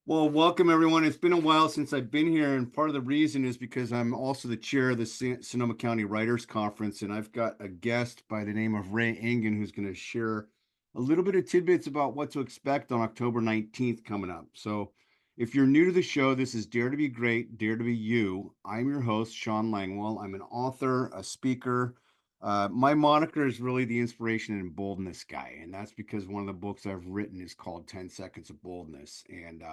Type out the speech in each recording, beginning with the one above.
Well, welcome everyone. It's been a while since I've been here, and part of the reason is because I'm also the chair of the Sonoma County Writers Conference, and I've got a guest by the name of Ray Engan who's going to share a little bit of tidbits about what to expect on October 19th coming up. So, if you're new to the show, this is Dare to Be Great, Dare to Be You. I'm your host, Shawn Langwell. I'm an author, a speaker. My moniker is really the inspiration and boldness guy, and that's because one of the books I've written is called 10 Seconds of Boldness. And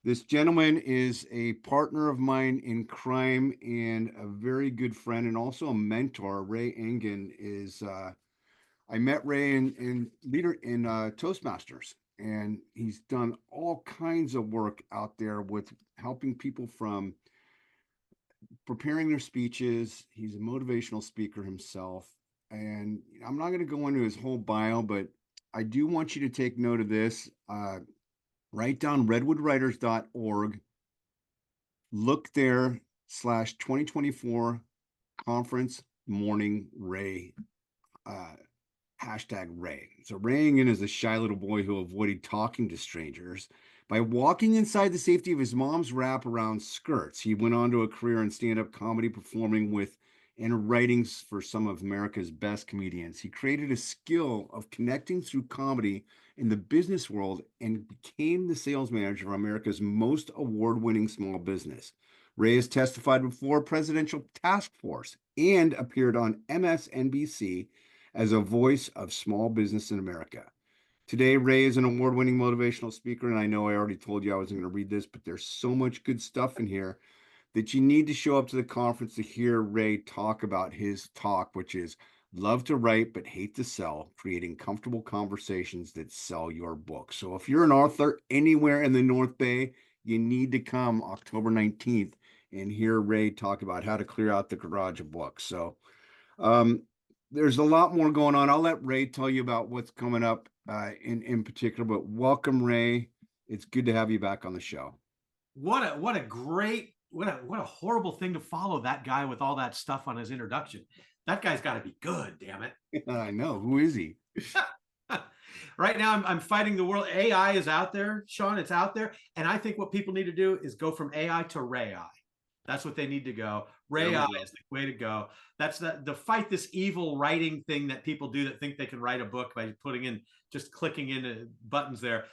this gentleman is a partner of mine in crime and a very good friend and also a mentor. Ray Engan is, I met Ray in leader in Toastmasters, and he's done all kinds of work out there with helping people from preparing their speeches. He's a motivational speaker himself. And I'm not going to go into his whole bio, but I do want you to take note of this. Write down redwoodwriters.org. Look there /2024 conference morning Ray, uh, hashtag Ray. So Ray Engan is a shy little boy who avoided talking to strangers by walking inside the safety of his mom's wraparound skirts. He went on to a career in stand-up comedy, performing with and writing for some of America's best comedians. He created a skill of connecting through comedy in the business world and became the sales manager of America's most award-winning small business. Ray has testified before a presidential task force and appeared on MSNBC as a voice of small business in America. Today, Ray is an award-winning motivational speaker, and I know I already told you I wasn't going to read this, but there's so much good stuff in here that you need to show up to the conference to hear Ray talk about his talk, which is love to write but hate to sell, creating comfortable conversations that sell your book. So if you're an author anywhere in the North Bay, you need to come October 19th and hear Ray talk about how to clear out the garage of books. So um, there's a lot more going on. I'll let Ray tell you about what's coming up in particular, but welcome, Ray. It's good to have you back on the show. What a horrible thing to follow that guy with all that stuff on his introduction. That guy's got to be good, damn it. I know. Who is he? Right now, I'm fighting the world. AI is out there, Shawn. It's out there, and I think what people need to do is go from AI to Ray I. That's what they need to go. There Ray we I go. is the way to go. That's the fight this evil writing thing that people do that think they can write a book by putting in just clicking in buttons there.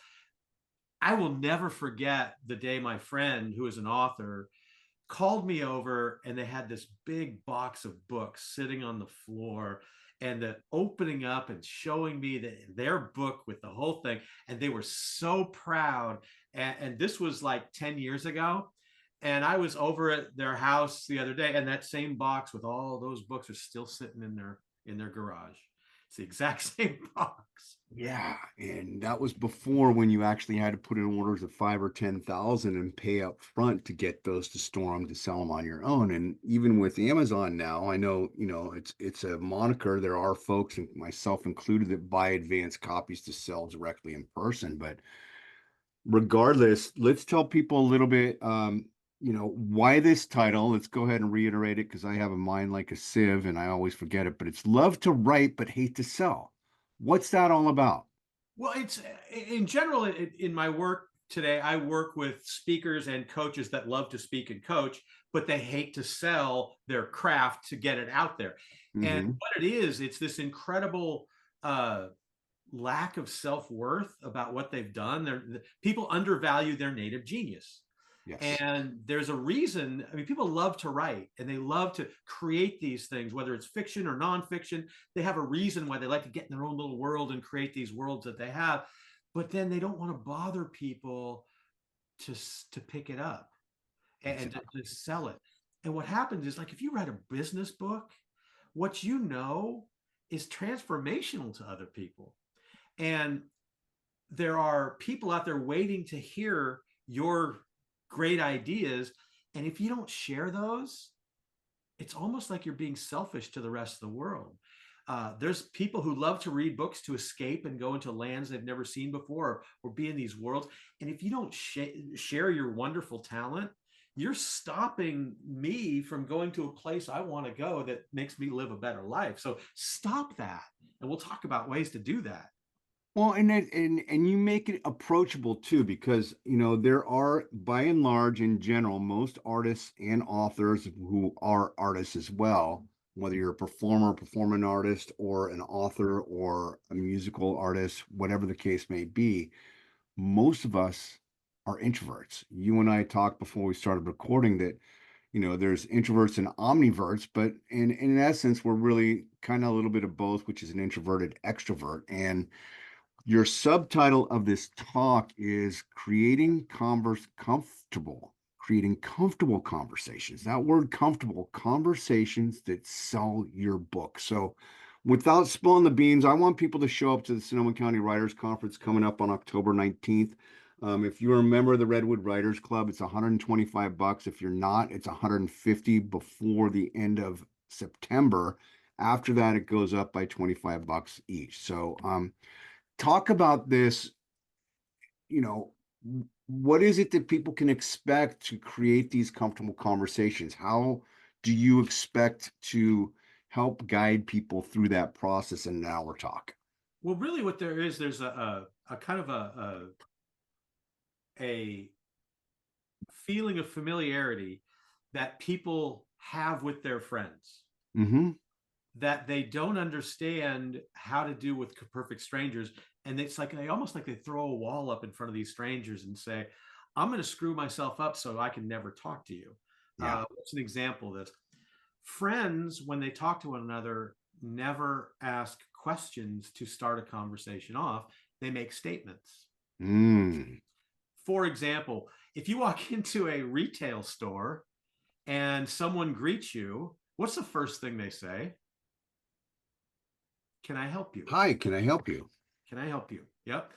I will never forget the day my friend, who is an author, called me over and they had this big box of books sitting on the floor and the opening up and showing me their book with the whole thing. And they were so proud. And this was like 10 years ago. And I was over at their house the other day, and that same box with all those books are still sitting in their garage. It's the exact same box. Yeah, and that was before when you actually had to put in orders of 5 or 10,000 and pay up front to get those to store them to sell them on your own. And even with Amazon now, I know, it's a moniker. There are folks, and myself included, that buy advanced copies to sell directly in person. But regardless, let's tell people a little bit, why this title. Let's go ahead and reiterate it because I have a mind like a sieve and I always forget it, but it's love to write but hate to sell. What's that all about? Well, it's in general in my work today, I work with speakers and coaches that love to speak and coach, but they hate to sell their craft to get it out there. And Hmm. what it is, it's this incredible uh, lack of self-worth about what they've done. People undervalue their native genius. Yes. And there's a reason. I mean, people love to write and they love to create these things, whether it's fiction or nonfiction. They have a reason why they like to get in their own little world and create these worlds that they have. But then they don't want to bother people to pick it up and Exactly. to sell it. And what happens is, like, if you write a business book, what you know is transformational to other people. And there are people out there waiting to hear your great ideas. And if you don't share those, it's almost like you're being selfish to the rest of the world. There's people who love to read books to escape and go into lands they've never seen before, or be in these worlds. And if you don't share your wonderful talent, you're stopping me from going to a place I want to go that makes me live a better life. So stop that. And we'll talk about ways to do that. Well, and you make it approachable too, because there are, by and large, in general, most artists and authors who are artists as well, whether you're a performer, performing artist, or an author or a musical artist, whatever the case may be, most of us are introverts. You and I talked before we started recording that, there's introverts and omniverts, but in essence, we're really kind of a little bit of both, which is an introverted extrovert. And your subtitle of this talk is creating comfortable conversations. That word comfortable, conversations that sell your book. So without spilling the beans, I want people to show up to the Sonoma County Writers Conference coming up on October 19th. If you're a member of the Redwood Writers Club, it's $125. If you're not, it's $150 before the end of September. After that, it goes up by $25 each. So talk about this, you know, what is it that people can expect to create these comfortable conversations? How do you expect to help guide people through that process in an hour talk? Well, really, what there's a kind of a feeling of familiarity that people have with their friends Mm-hmm. that they don't understand how to do with perfect strangers. And it's like they throw a wall up in front of these strangers and say, I'm going to screw myself up so I can never talk to you. Yeah. What's an example of this? Friends, when they talk to one another, never ask questions to start a conversation off. They make statements. Mm. For example, if you walk into a retail store and someone greets you, what's the first thing they say? Can I help you? Hi, can I help you? Can I help you? Yep.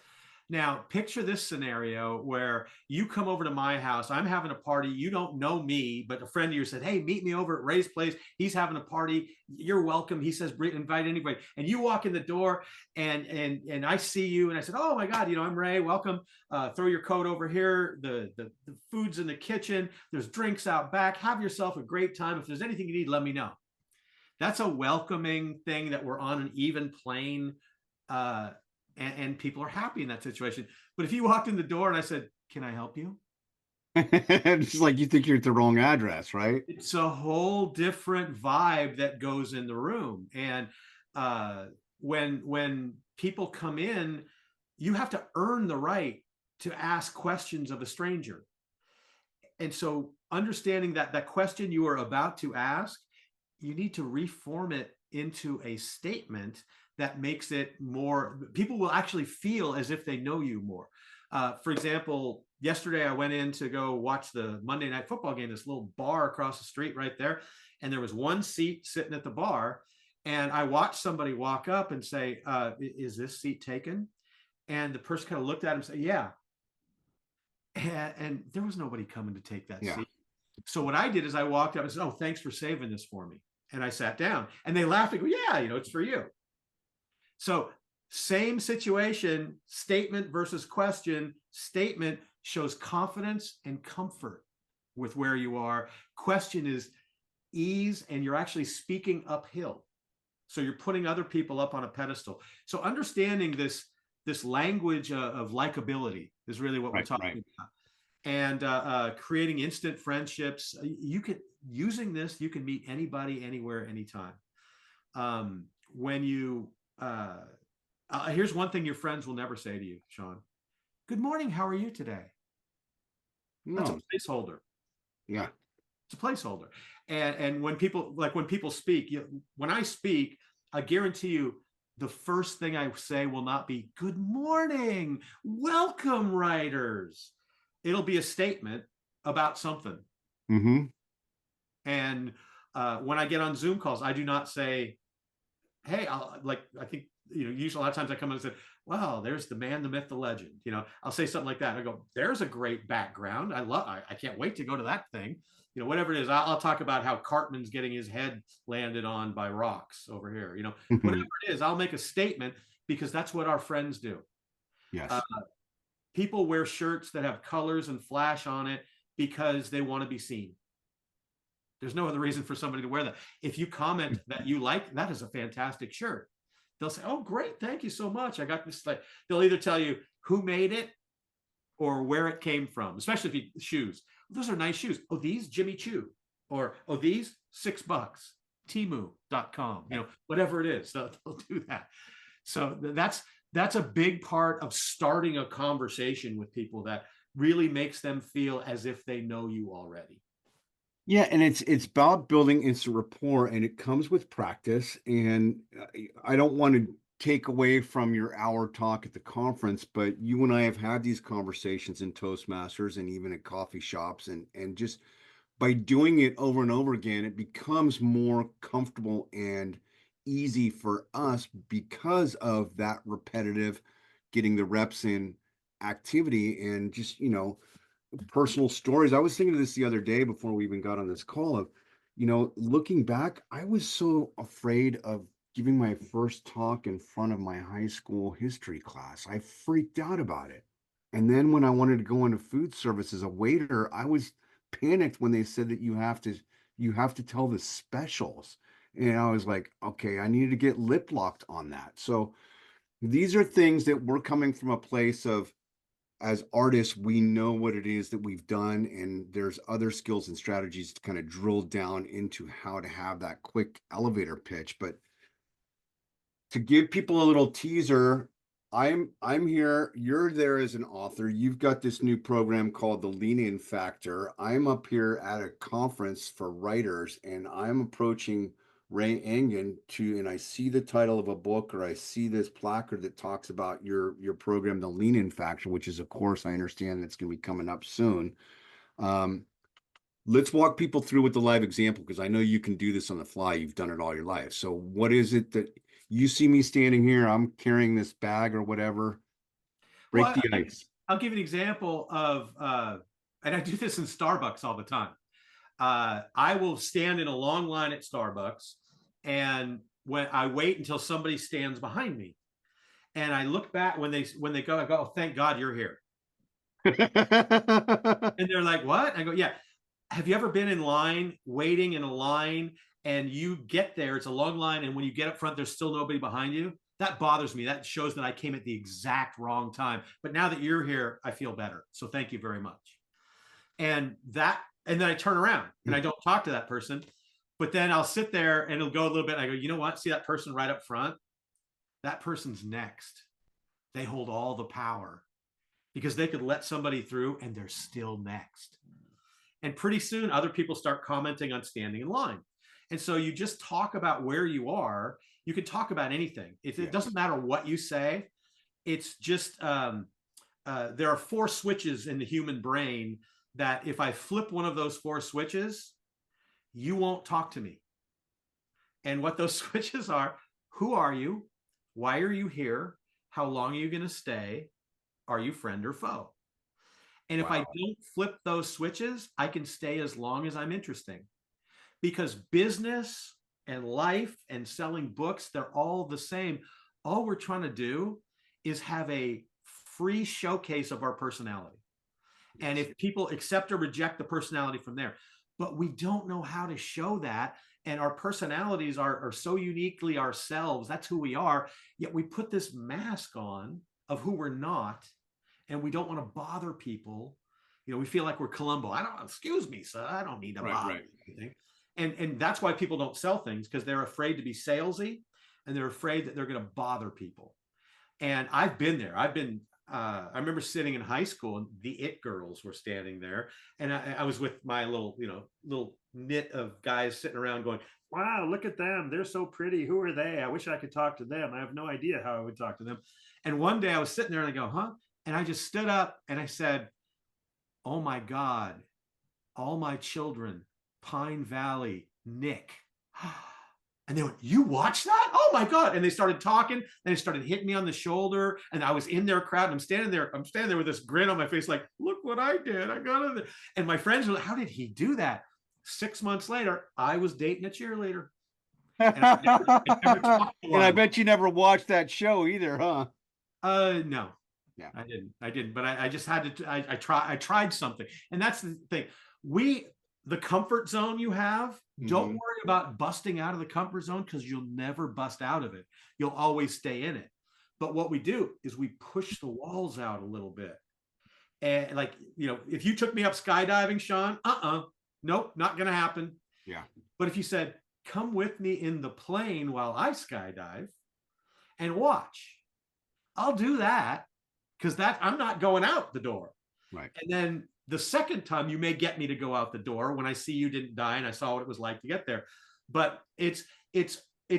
Now, picture this scenario where you come over to my house. I'm having a party. You don't know me, but a friend of yours said, hey, meet me over at Ray's place. He's having a party. You're welcome. He says, invite anybody. And you walk in the door and I see you and I said, oh my God, I'm Ray. Welcome. Throw your coat over here. The food's in the kitchen. There's drinks out back. Have yourself a great time. If there's anything you need, let me know. That's a welcoming thing that we're on an even plane. And people are happy in that situation. But if you walked in the door and I said, can I help you? It's like you think you're at the wrong address, right? It's a whole different vibe that goes in the room. And when people come in, you have to earn the right to ask questions of a stranger. And so understanding that question you are about to ask, you need to reform it into a statement that makes it more, people will actually feel as if they know you more. For example, yesterday I went in to go watch the Monday Night Football game, this little bar across the street right there. And there was one seat sitting at the bar. And I watched somebody walk up and say, is this seat taken? And the person kind of looked at him and said, yeah. And there was nobody coming to take that Yeah. seat. So what I did is I walked up and said, oh, thanks for saving this for me. And I sat down and they laughed and go, yeah, it's for you. So same situation, statement versus question. Statement shows confidence and comfort with where you are. Question is ease, and you're actually speaking uphill. So you're putting other people up on a pedestal. So understanding this language of likability is really what we're talking about. And creating instant friendships. You can meet anybody, anywhere, anytime. When you here's one thing your friends will never say to you, Shawn. Good morning. How are you today? No. That's a placeholder. Yeah. It's a placeholder. And when people speak, when I speak, I guarantee you the first thing I say will not be good morning, welcome, writers. It'll be a statement about something. Mm-hmm. And when I get on Zoom calls, I do not say, hey, I think, usually a lot of times I come in and say, wow, there's the man, the myth, the legend. I'll say something like that. I go, there's a great background. I can't wait to go to that thing. Whatever it is, I'll talk about how Cartman's getting his head landed on by rocks over here. Whatever it is, I'll make a statement because that's what our friends do. Yes. People wear shirts that have colors and flash on it because they want to be seen. There's no other reason for somebody to wear that. If you comment that you like, that is a fantastic shirt. they'll say, oh, great, thank you so much. I got this. Like, they'll either tell you who made it or where it came from, especially if you shoes. Those are nice shoes. Oh, these Jimmy Choo, or oh, these $6, Temu.com, whatever it is. They'll do that. So that's a big part of starting a conversation with people, that really makes them feel as if they know you already. Yeah, and it's about building instant rapport, and it comes with practice. And I don't want to take away from your hour talk at the conference, but you and I have had these conversations in Toastmasters and even at coffee shops, and just by doing it over and over again, it becomes more comfortable and easy for us because of that repetitive, getting the reps in activity, and just, personal stories. I was thinking of this the other day before we even got on this call of, looking back, I was so afraid of giving my first talk in front of my high school history class. I freaked out about it. And then when I wanted to go into food service as a waiter, I was panicked when they said that you have to tell the specials. And I was like, okay, I needed to get lip locked on that. So these are things that we're coming from a place of, as artists, we know what it is that we've done, and there's other skills and strategies to kind of drill down into how to have that quick elevator pitch. But to give people a little teaser, I'm here, you're there as an author. You've got this new program called the Lean In Factor. I'm up here at a conference for writers, and I'm approaching Ray Engan and I see the title of a book, or I see this placard that talks about your program, the Lean In Factor, which is a course I understand that's going to be coming up soon. Um, let's walk people through with the live example, because I know you can do this on the fly. You've done it all your life. So what is it that you see me standing here? I'm carrying this bag or whatever. Break Well, the ice. I'll give you an example of, and I do this in Starbucks all the time. I will stand in a long line at Starbucks, and when I wait until somebody stands behind me, and I look back when they go, I go, oh, thank God you're here. And they're like, what? I go, yeah. Have you ever been in line, waiting in a line, and you get there, it's a long line, and when you get up front, there's still nobody behind you? That bothers me. That shows that I came at the exact wrong time. But now that you're here, I feel better. So thank you very much. And then I turn around and I don't talk to that person. But then I'll sit there and it'll go a little bit. And I go, you know what? See that person right up front? That person's next. They hold all the power, because they could let somebody through and they're still next. And pretty soon, other people start commenting on standing in line. And so you just talk about where you are. You can talk about anything. It doesn't matter what you say. It's just, there are 4 switches in the human brain that if I flip one of those 4 switches, you won't talk to me. And what those switches are: who are you? Why are you here? How long are you going to stay? Are you friend or foe? And if I don't flip those switches, I can stay as long as I'm interesting, because business and life and selling books, they're all the same. All we're trying to do is have a free showcase of our personality. And if people accept or reject the personality from there, but we don't know how to show that. And our personalities are so uniquely ourselves. That's who we are. Yet we put this mask on of who we're not, and we don't want to bother people. We feel like we're Columbo. Excuse me, sir, I don't need to bother anything. And that's why people don't sell things, because they're afraid to be salesy, and they're afraid that they're going to bother people. And I've been there. I remember sitting in high school, and the it girls were standing there, and I was with my little knit of guys sitting around going, wow, look at them. They're so pretty. Who are they? I wish I could talk to them. I have no idea how I would talk to them. And one day I was sitting there and I go, huh? And I just stood up and I said, oh my God, all my children, Pine Valley, Nick. And they went, you watched that? Oh my God. And they started talking, and they started hitting me on the shoulder. And I was in their crowd, and I'm standing there with this grin on my face, like, look what I did. I got in there. And my friends were like, how did he do that? 6 months later, I was dating a cheerleader. And I bet you never watched that show either, huh? No. Yeah. I didn't. But I just had to. I tried something, and that's the thing. the comfort zone you have, don't Mhm. worry about busting out of the comfort zone, because you'll never bust out of it. You'll always stay in it. But what we do is we push the walls out a little bit. And like, if you took me up skydiving, Shawn, nope, not going to happen. Yeah. But if you said, come with me in the plane while I skydive and watch, I'll do that, because I'm not going out the door. Right. And then the second time you may get me to go out the door when I see you didn't die and I saw what it was like to get there. But it's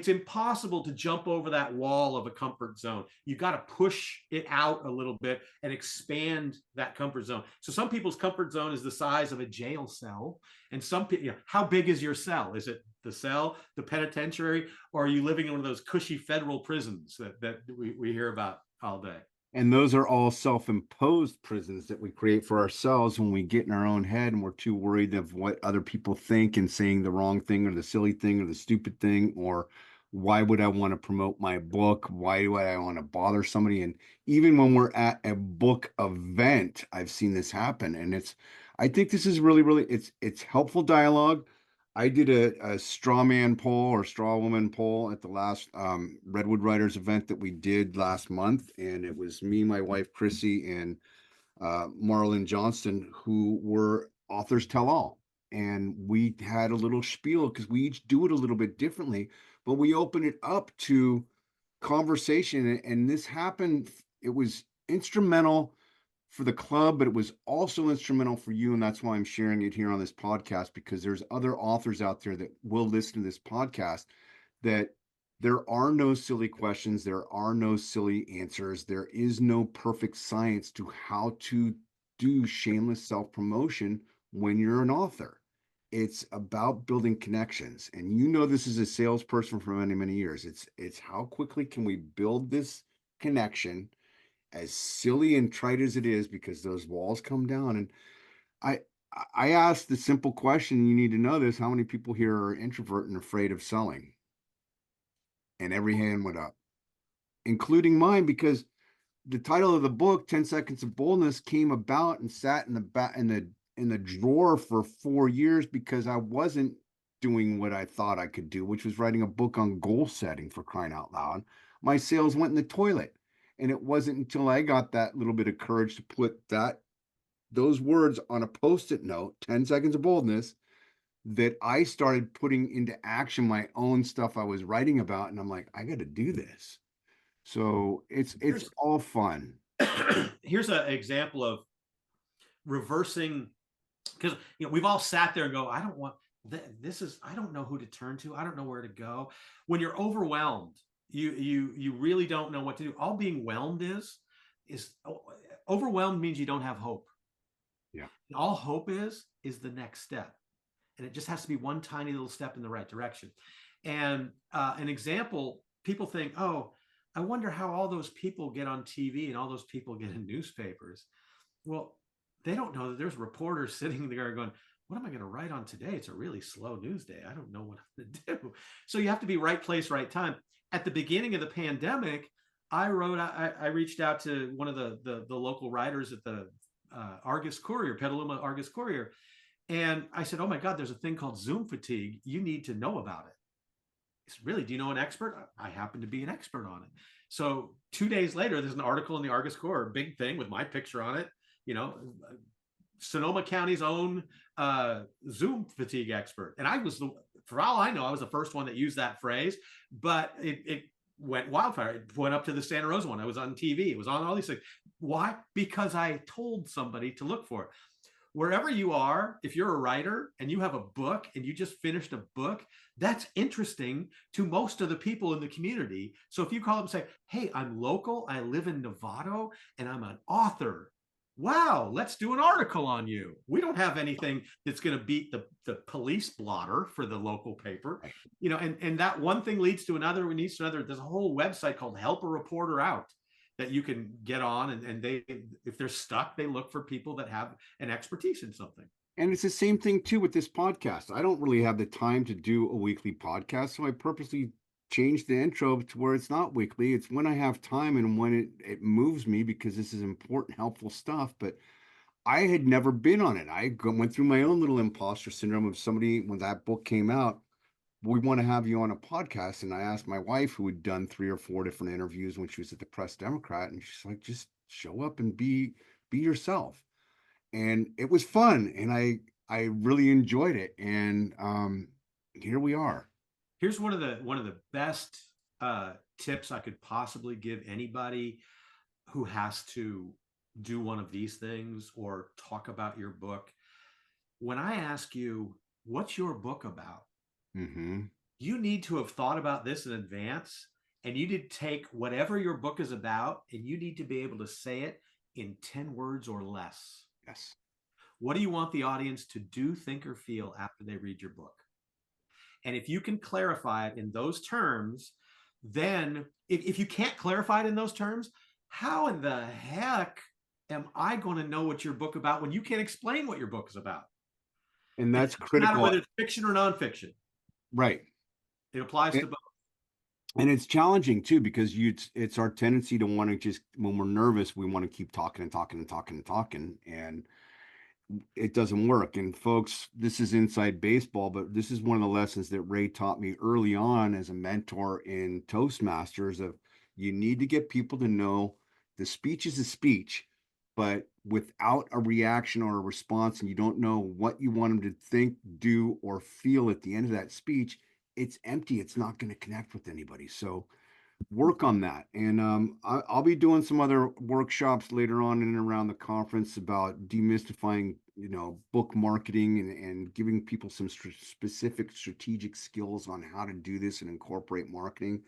impossible to jump over that wall of a comfort zone. You got to push it out a little bit and expand that comfort zone. So some people's comfort zone is the size of a jail cell. And some people, how big is your cell? Is it the cell, the penitentiary, or are you living in one of those cushy federal prisons that we hear about all day? And those are all self-imposed prisons that we create for ourselves when we get in our own head and we're too worried of what other people think and saying the wrong thing or the silly thing or the stupid thing, or why would I want to promote my book? Why do I want to bother somebody? And even when we're at a book event, I've seen this happen. And I think this is really, really, it's helpful dialogue. I did a straw man poll or straw woman poll at the last Redwood Writers event that we did last month. And it was me, my wife, Chrissy, and Marlon Johnston, who were authors tell all. And we had a little spiel because we each do it a little bit differently, but we open it up to conversation. And this happened, it was instrumental for the club, but it was also instrumental for you. And that's why I'm sharing it here on this podcast, because there's other authors out there that will listen to this podcast, that there are no silly questions. There are no silly answers. There is no perfect science to how to do shameless self-promotion when you're an author. It's about building connections. And this is a salesperson for many, many years. It's how quickly can we build this connection, as silly and trite as it is, because those walls come down. And I I asked the simple question, you need to know this, how many people here are introvert and afraid of selling? And every hand went up, including mine, because the title of the book, 10 Seconds of Boldness, came about and sat in the back in the drawer for 4 years because I wasn't doing what I thought I could do, which was writing a book on goal setting, for crying out loud. My sales went in the toilet. And it wasn't until I got that little bit of courage to put those words on a post-it note, 10 Seconds of Boldness, that I started putting into action my own stuff I was writing about. And I'm like, I got to do this. So it's Here's all fun. here's an example of reversing, because we've all sat there and go, I don't want I don't know who to turn to, I don't know where to go. When you're overwhelmed, you really don't know what to do. All being whelmed is overwhelmed means you don't have hope. Yeah. And all hope is the next step, and it just has to be one tiny little step in the right direction. And an example, people think, oh, I wonder how all those people get on TV and all those people get in newspapers. Well, they don't know that there's reporters sitting there going, what am I going to write on today? It's a really slow news day. I don't know what I'm going to do. So you have to be right place, right time. At the beginning of the pandemic, I reached out to one of the local writers at the Argus Courier, Petaluma Argus Courier. And I said, oh my God, there's a thing called Zoom fatigue. You need to know about it. He said, really? Do you know an expert? I happen to be an expert on it. So 2 days later, there's an article in the Argus Courier, big thing with my picture on it. Sonoma County's own Zoom fatigue expert. And for all I know, I was the first one that used that phrase, but it went wildfire. It went up to the Santa Rosa one. I was on TV. It was on all these things. Why? Because I told somebody to look for it. Wherever you are, if you're a writer and you have a book and you just finished a book, that's interesting to most of the people in the community. So if you call up and say, hey, I'm local, I live in Novato, and I'm an author. Wow, let's do an article on you. We don't have anything that's going to beat the police blotter for the local paper. And that one thing leads to another, leads to another. There's a whole website called Help a Reporter Out that you can get on, and they, if they're stuck, they look for people that have an expertise in something. And it's the same thing too with this podcast. I don't really have the time to do a weekly podcast, so I purposely changed the intro to where it's not weekly. It's when I have time and when it moves me, because this is important, helpful stuff. But I had never been on it. Went through my own little imposter syndrome of somebody when that book came out. We want to have you on a podcast. And I asked my wife, who had done 3 or 4 different interviews when she was at the Press Democrat, and she's like, just show up and be yourself. And it was fun, and I really enjoyed it. And here we are. Here's one of the best tips I could possibly give anybody who has to do one of these things or talk about your book. When I ask you, what's your book about? Hmm. You need to have thought about this in advance, and you need to take whatever your book is about and you need to be able to say it in 10 words or less. Yes. What do you want the audience to do, think, or feel after they read your book? And if you can clarify it in those terms, then if you can't clarify it in those terms, how in the heck am I going to know what your book about when you can't explain what your book is about? And It that's doesn't matter critical. whether it's fiction or nonfiction. Right. It applies to And, both. and it's challenging too, because it's our tendency to want to just, when we're nervous, we want to keep talking and talking and talking and talking. And it doesn't work. And folks, this is inside baseball, but this is one of the lessons that Ray taught me early on as a mentor in Toastmasters of, you need to get people to know the speech is a speech, but without a reaction or a response, and you don't know what you want them to think, do, or feel at the end of that speech, it's empty. It's not going to connect with anybody. So work on that. And I'll be doing some other workshops later on in and around the conference about demystifying, book marketing, and giving people some specific strategic skills on how to do this and incorporate marketing.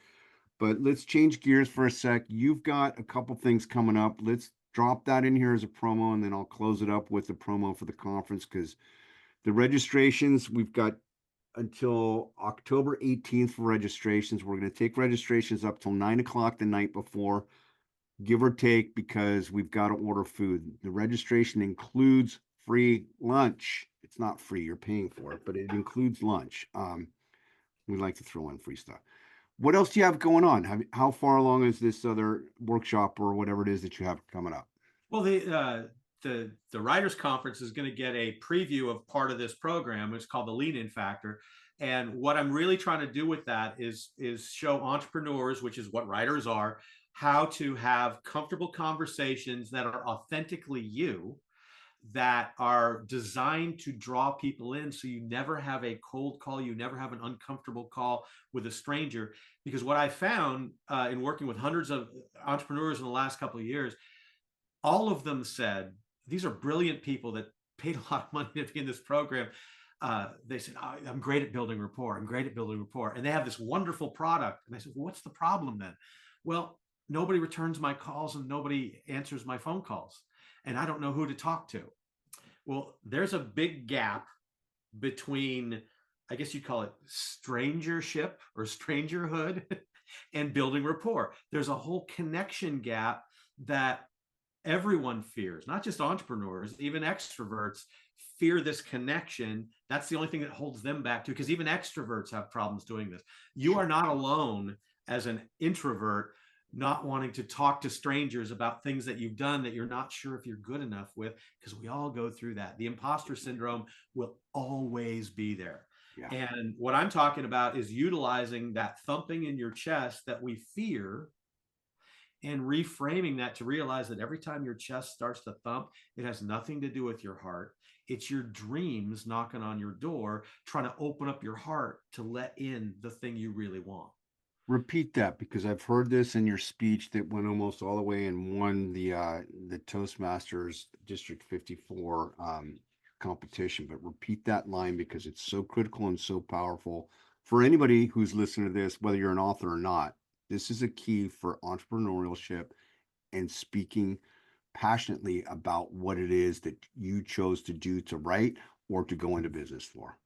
But let's change gears for a sec. You've got a couple things coming up. Let's drop that in here as a promo, and then I'll close it up with the promo for the conference, because the registrations, we've got until October 18th for registrations. We're going to take registrations up till 9 o'clock the night before, give or take, because we've got to order food. The registration includes free lunch. It's not free, you're paying for it, but it includes lunch. We like to throw in free stuff. What else do you have going on? How far along is this other workshop or whatever it is that you have coming up? Well, the writers conference is going to get a preview of part of this program. It's called the Lean In Factor, and what I'm really trying to do with that is show entrepreneurs, which is what writers are, how to have comfortable conversations that are authentically you, that are designed to draw people in, so you never have a cold call, you never have an uncomfortable call with a stranger. Because what I found in working with hundreds of entrepreneurs in the last couple of years, all of them said, these are brilliant people that paid a lot of money to be in this program. They said, oh, I'm great at building rapport. I'm great at building rapport. And they have this wonderful product. And I said, well, what's the problem then? Well, nobody returns my calls and nobody answers my phone calls. And I don't know who to talk to. Well, there's a big gap between, I guess you'd call it strangership or strangerhood and building rapport. There's a whole connection gap that everyone fears, not just entrepreneurs, even extroverts fear this connection. That's the only thing that holds them back too, because even extroverts have problems doing this. You are not alone as an introvert not wanting to talk to strangers about things that you've done that you're not sure if you're good enough with, because we all go through that. The imposter syndrome will always be there. Yeah. And what I'm talking about is utilizing that thumping in your chest that we fear and reframing that to realize that every time your chest starts to thump, it has nothing to do with your heart. It's your dreams knocking on your door, trying to open up your heart to let in the thing you really want. Repeat that, because I've heard this in your speech that went almost all the way and won the Toastmasters District 54 competition. But repeat that line, because it's so critical and so powerful for anybody who's listening to this, whether you're an author or not. This is a key for entrepreneurship and speaking passionately about what it is that you chose to do, to write or to go into business for.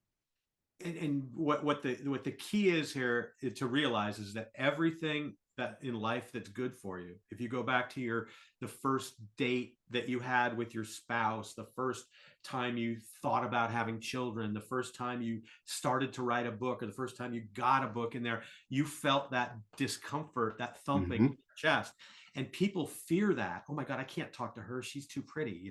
And what the key is here to realize is that everything that in life that's good for you. If you go back to the first date that you had with your spouse, the first time you thought about having children, the first time you started to write a book, or the first time you got a book in there, you felt that discomfort, that thumping in your chest. And people fear that. Oh my God, I can't talk to her. She's too pretty.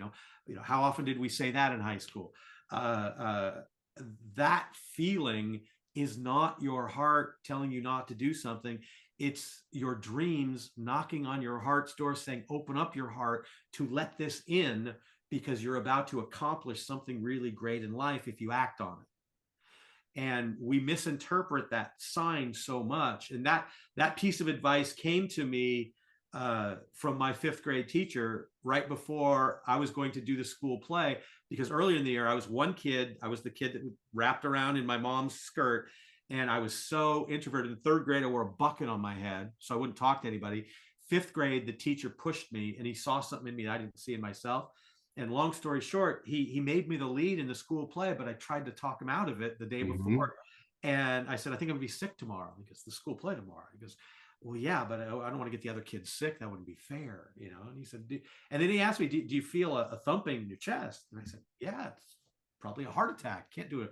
How often did we say that in high school? That feeling is not your heart telling you not to do something. It's your dreams knocking on your heart's door saying, open up your heart to let this in, because you're about to accomplish something really great in life if you act on it. And we misinterpret that sign so much. And that piece of advice came to me from my 5th grade teacher right before I was going to do the school play, because earlier in the year I was the kid that wrapped around in my mom's skirt, and I was so introverted. In 3rd grade I wore a bucket on my head so I wouldn't talk to anybody. 5th grade the teacher pushed me, and he saw something in me that I didn't see in myself. And long story short, he made me the lead in the school play, but I tried to talk him out of it the day before. And I said, I think I'm gonna be sick tomorrow because the school play tomorrow. He goes, well, yeah, but I don't want to get the other kids sick. That wouldn't be fair, And he said, and then he asked me, do you feel a thumping in your chest? And I said, yeah, it's probably a heart attack. Can't do a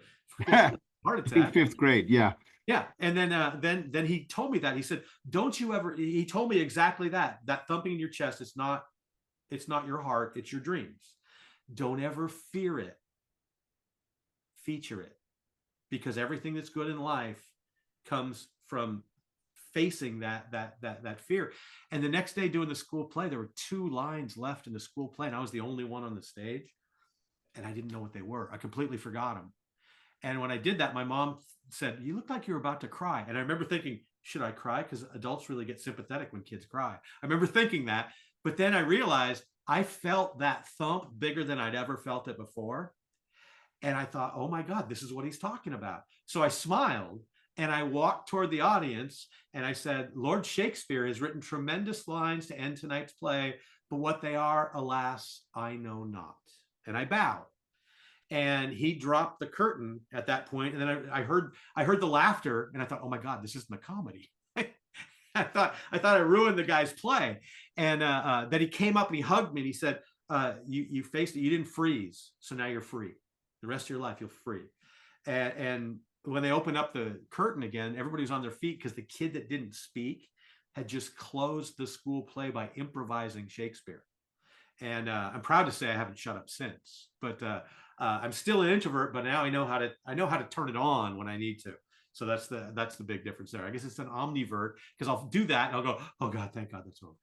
heart attack. 5th grade, yeah. Yeah. And then he told me that. He said, don't you ever, he told me exactly that thumping in your chest, it's not your heart, it's your dreams. Don't ever fear it. Feature it. Because everything that's good in life comes from facing that fear. And the next day doing the school play, there were 2 lines left in the school play, and I was the only one on the stage, and I didn't know what they were. I completely forgot them. And when I did that, my mom said, you look like you're about to cry. And I remember thinking, should I cry? Because adults really get sympathetic when kids cry. I remember thinking that, but then I realized I felt that thump bigger than I'd ever felt it before. And I thought, oh my God, this is what he's talking about. So I smiled and I walked toward the audience and I said, Lord Shakespeare has written tremendous lines to end tonight's play, but what they are, alas, I know not. And I bowed. And he dropped the curtain at that point. And then I heard the laughter, and I thought, oh my God, this isn't a comedy. I thought I ruined the guy's play. And then he came up and he hugged me and he said, you faced it, you didn't freeze. So now you're free. The rest of your life, you're free. And when they opened up the curtain again, everybody was on their feet because the kid that didn't speak had just closed the school play by improvising Shakespeare. And I'm proud to say I haven't shut up since. But I'm still an introvert, but now I know how to turn it on when I need to. So that's the big difference there. I guess it's an omnivert, because I'll do that and I'll go, oh God, thank God that's over.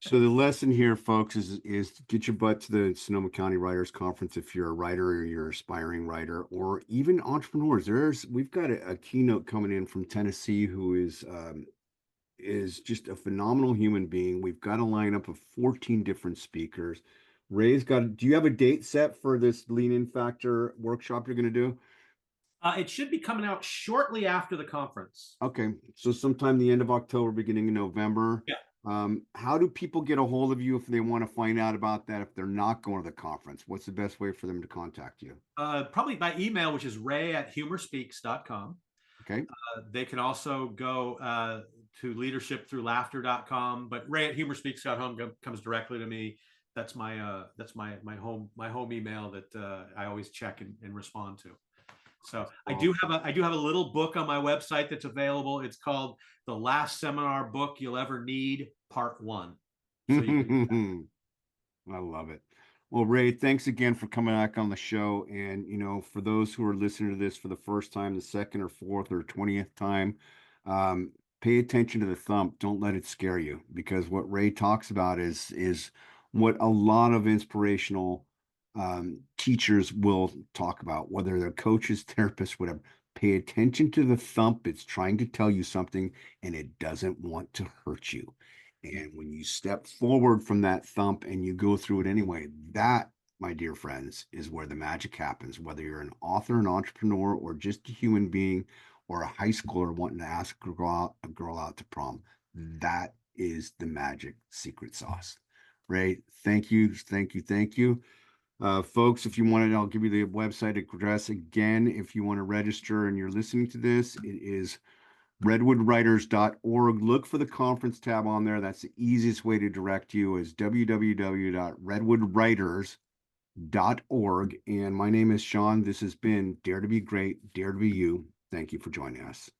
So the lesson here, folks, is get your butt to the Sonoma County Writers Conference if you're a writer or you're an aspiring writer, or even entrepreneurs. We've got a keynote coming in from Tennessee who is just a phenomenal human being. We've got a lineup of 14 different speakers. Ray's got. Do you have a date set for this Lean In Factor workshop you're going to do? It should be coming out shortly after the conference. Okay, so sometime the end of October, beginning of November. Yeah. How do people get a hold of you if they want to find out about that, if they're not going to the conference? What's the best way for them to contact you? Probably by email, which is ray@humorspeaks.com. Okay. They can also go to leadershipthroughlaughter.com, but ray@humorspeaks.com comes directly to me. That's my home email that I always check and respond to. So I do have a little book on my website that's available. It's called The Last Seminar Book You'll Ever Need, Part 1. So I love it. Well, Ray, thanks again for coming back on the show. And, for those who are listening to this for the first time, the second or fourth or 20th time, pay attention to the thump. Don't let it scare you, because what Ray talks about is what a lot of inspirational teachers will talk about, whether they're coaches, therapists, whatever. Pay attention to the thump. It's trying to tell you something, and it doesn't want to hurt you. And when you step forward from that thump and you go through it anyway, that, my dear friends, is where the magic happens. Whether you're an author, an entrepreneur, or just a human being, or a high schooler wanting to ask a girl out to prom, that is the magic secret sauce. Ray, thank you. Folks, if you want it, I'll give you the website address again. If you want to register and you're listening to this, it is redwoodwriters.org. Look for the conference tab on there. That's the easiest way to direct you is www.redwoodwriters.org. And my name is Shawn. This has been Dare to Be Great, Dare to Be You. Thank you for joining us.